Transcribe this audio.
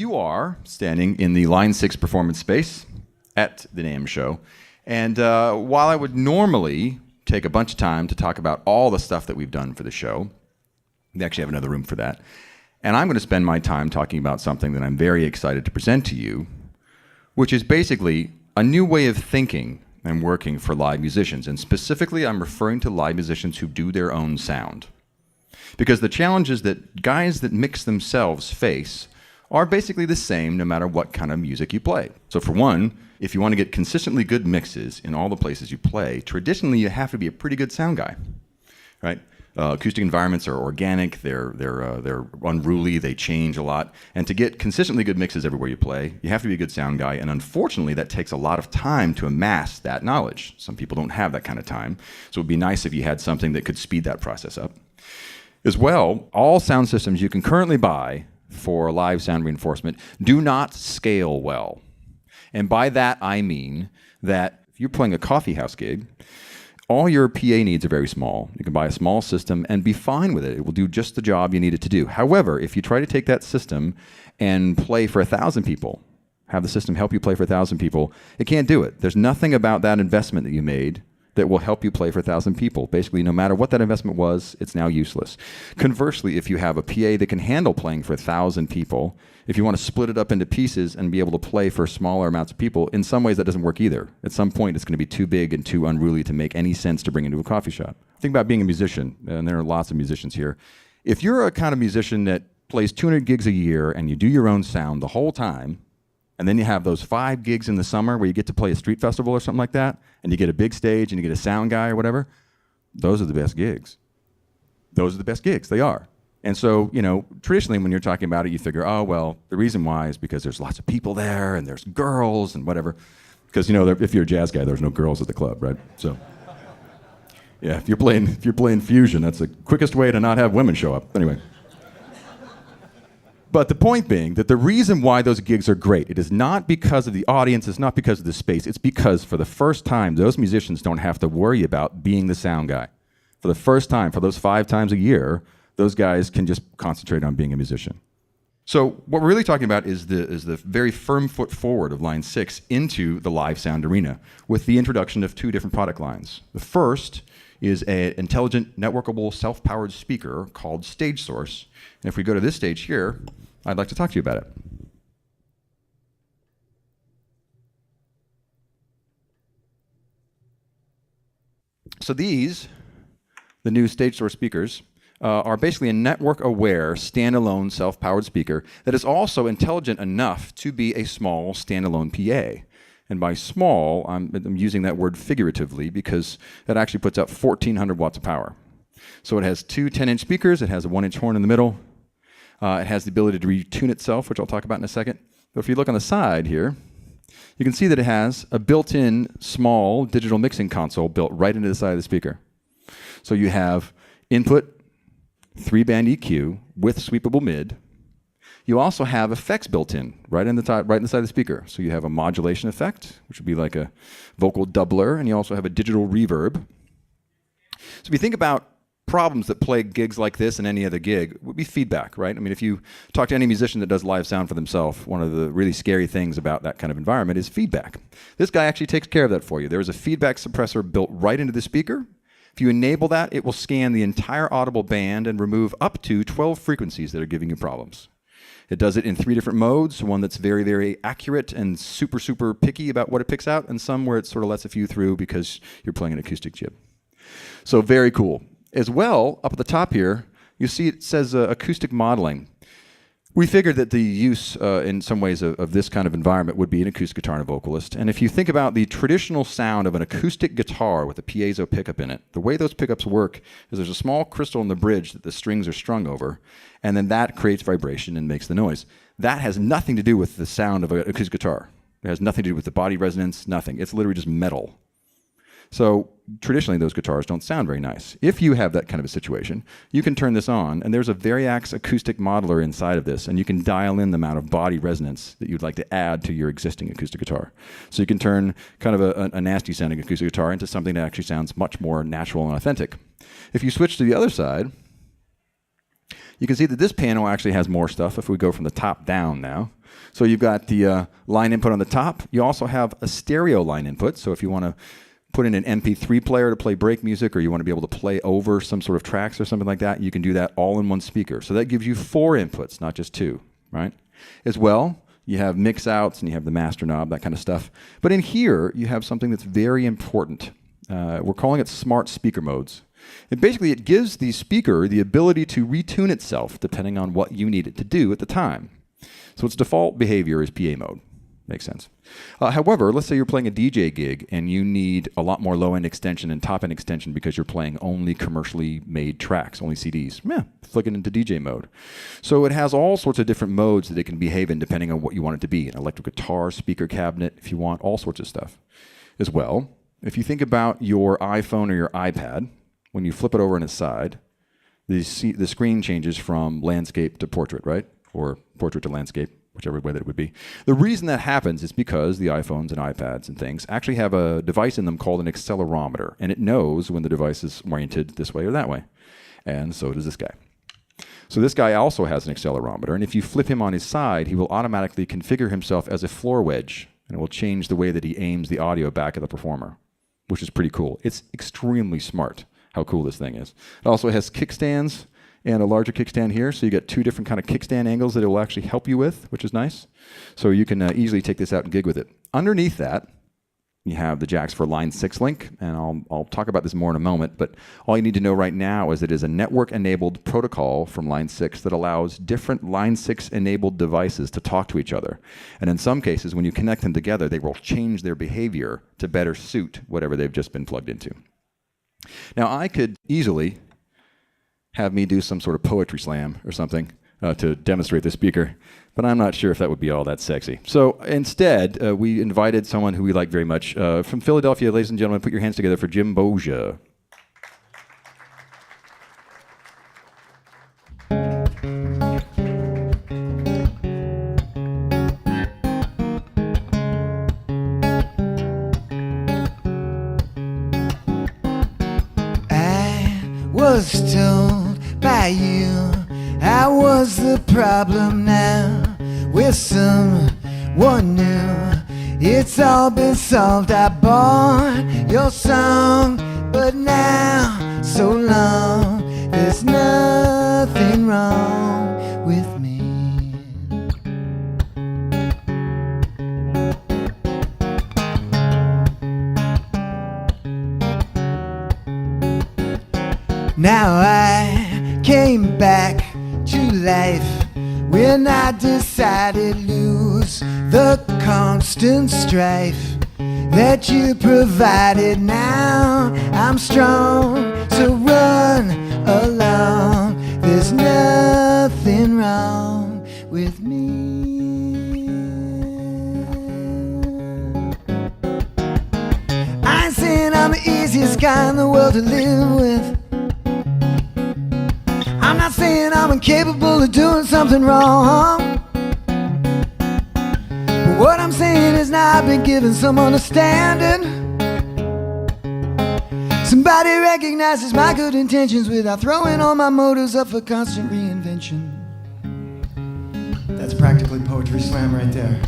You are standing in the Line 6 performance space at the NAMM show. And while I would normally take a bunch of time to talk about all the stuff that we've done for the show, we actually have another room for that. And I'm going to spend my time talking about something that I'm very excited to present to you, which is basically a new way of thinking and working for live musicians. And specifically, I'm referring to live musicians who do their own sound. Because the challenges that guys that mix themselves face are basically the same no matter what kind of music you play. So for one, if you want to get consistently good mixes in all the places you play, traditionally you have to be a pretty good sound guy, right? Acoustic environments are organic, they're unruly, they change a lot. And to get consistently good mixes everywhere you play, you have to be a good sound guy. And unfortunately, that takes a lot of time to amass that knowledge. Some people don't have that kind of time. So it would be nice if you had something that could speed that process up. As well, all sound systems you can currently buy for live sound reinforcement do not scale well. And by that, I mean that if you're playing a coffee house gig, all your PA needs are very small. You can buy a small system and be fine with it. It will do just the job you need it to do. However, if you try to take that system and play for 1,000 people, have the system help you play for 1,000 people, it can't do it. There's nothing about that investment that you made that will help you play for 1,000 people. Basically, no matter what that investment was, it's now useless. Conversely, if you have a PA that can handle playing for 1,000 people, if you want to split it up into pieces and be able to play for smaller amounts of people, in some ways that doesn't work either. At some point, it's going to be too big and too unruly to make any sense to bring into a coffee shop. Think about being a musician, and there are lots of musicians here. If you're a kind of musician that plays 200 gigs a year and you do your own sound the whole time, and then you have those 5 gigs in the summer where you get to play a street festival or something like that, and you get a big stage and you get a sound guy or whatever, those are the best gigs. Those are the best gigs, they are. And so, you know, traditionally when you're talking about it, you figure, oh, well, the reason why is because there's lots of people there and there's girls and whatever. Because, you know, if you're a jazz guy, there's no girls at the club, right? So, yeah, if you're playing fusion, that's the quickest way to not have women show up. Anyway. But the point being that the reason why those gigs are great, it is not because of the audience, it's not because of the space, it's because for the first time, those musicians don't have to worry about being the sound guy. For the first time, for those 5 times a year, those guys can just concentrate on being a musician. So what we're really talking about is the very firm foot forward of Line 6 into the live sound arena with the introduction of 2 different product lines. The first is an intelligent, networkable, self-powered speaker called Stagesource. And if we go to this stage here, I'd like to talk to you about it. So these, the new Stagesource speakers, are basically a network-aware, standalone, self-powered speaker that is also intelligent enough to be a small, standalone PA. And by small, I'm using that word figuratively because that actually puts out 1,400 watts of power. So it has 2 10-inch speakers, it has a 1-inch horn in the middle, it has the ability to retune itself, which I'll talk about in a second. But if you look on the side here, you can see that it has a built-in small digital mixing console built right into the side of the speaker. So you have input, 3-band EQ with sweepable mid. You also have effects built in right in the side of the speaker. So you have a modulation effect, which would be like a vocal doubler, and you also have a digital reverb. So if you think about problems that plague gigs like this and any other gig, would be feedback, right? I mean, if you talk to any musician that does live sound for themselves, one of the really scary things about that kind of environment is feedback. This guy actually takes care of that for you. There is a feedback suppressor built right into the speaker. If you enable that, it will scan the entire audible band and remove up to 12 frequencies that are giving you problems. It does it in 3 different modes, one that's very, very accurate and super, super picky about what it picks out, and some where it sort of lets a few through because you're playing an acoustic chip. So very cool. As well, up at the top here, you see it says acoustic modeling. We figured that the use in some ways of this kind of environment would be an acoustic guitar and a vocalist. And if you think about the traditional sound of an acoustic guitar with a piezo pickup in it, the way those pickups work is there's a small crystal in the bridge that the strings are strung over, and then that creates vibration and makes the noise. That has nothing to do with the sound of an acoustic guitar. It has nothing to do with the body resonance, nothing. It's literally just metal. So traditionally, those guitars don't sound very nice. If you have that kind of a situation, you can turn this on, and there's a Variax acoustic modeler inside of this, and you can dial in the amount of body resonance that you'd like to add to your existing acoustic guitar. So you can turn kind of a nasty-sounding acoustic guitar into something that actually sounds much more natural and authentic. If you switch to the other side, You can see that this panel actually has more stuff if we go from the top down now. So you've got the line input on the top. You also have a stereo line input. So if you want to put in an MP3 player to play break music, or you want to be able to play over some sort of tracks or something like that, you can do that all in one speaker. So that gives you 4 inputs, not just 2, right? As well, you have mix outs and you have the master knob, that kind of stuff. But in here, you have something that's very important. We're calling it smart speaker modes. And basically, it gives the speaker the ability to retune itself depending on what you need it to do at the time. So its default behavior is PA mode. Makes sense. However, let's say you're playing a DJ gig and you need a lot more low-end extension and top-end extension because you're playing only commercially made tracks, only CDs. Yeah, flick it into DJ mode. So it has all sorts of different modes that it can behave in depending on what you want it to be. An electric guitar, speaker cabinet, if you want, all sorts of stuff. As well, if you think about your iPhone or your iPad, when you flip it over on its side, the screen changes from landscape to portrait, right? Or portrait to landscape, whichever way that it would be. The reason that happens is because the iPhones and iPads and things actually have a device in them called an accelerometer, and it knows when the device is oriented this way or that way. And so does this guy. So this guy also has an accelerometer, and if you flip him on his side, he will automatically configure himself as a floor wedge, and it will change the way that he aims the audio back at the performer, which is pretty cool. It's extremely smart how cool this thing is. It also has kickstands and a larger kickstand here, so you get 2 different kind of kickstand angles that it will actually help you with, which is nice. So you can easily take this out and gig with it. Underneath that, you have the jacks for line 6 link, and I'll talk about this more in a moment, but all you need to know right now is it is a network-enabled protocol from line 6 that allows different line 6-enabled devices to talk to each other. And in some cases, when you connect them together, they will change their behavior to better suit whatever they've just been plugged into. Now, I could easily have me do some sort of poetry slam or something to demonstrate the speaker, but I'm not sure if that would be all that sexy. So instead, we invited someone who we like very much. From Philadelphia, ladies and gentlemen, put your hands together for Jim Boja. Was told by you I was the problem now with someone new. It's all been solved. I bought your song, but now so long there's nothing wrong with me. Now I came back to life when I decided to lose the constant strife that you provided. Now I'm strong, so run along. There's nothing wrong with me. I ain't saying I'm the easiest guy in the world to live with. I'm not saying I'm incapable of doing something wrong, but what I'm saying is now I've been given some understanding. Somebody recognizes my good intentions without throwing all my motives up for constant reinvention. That's practically poetry slam right there.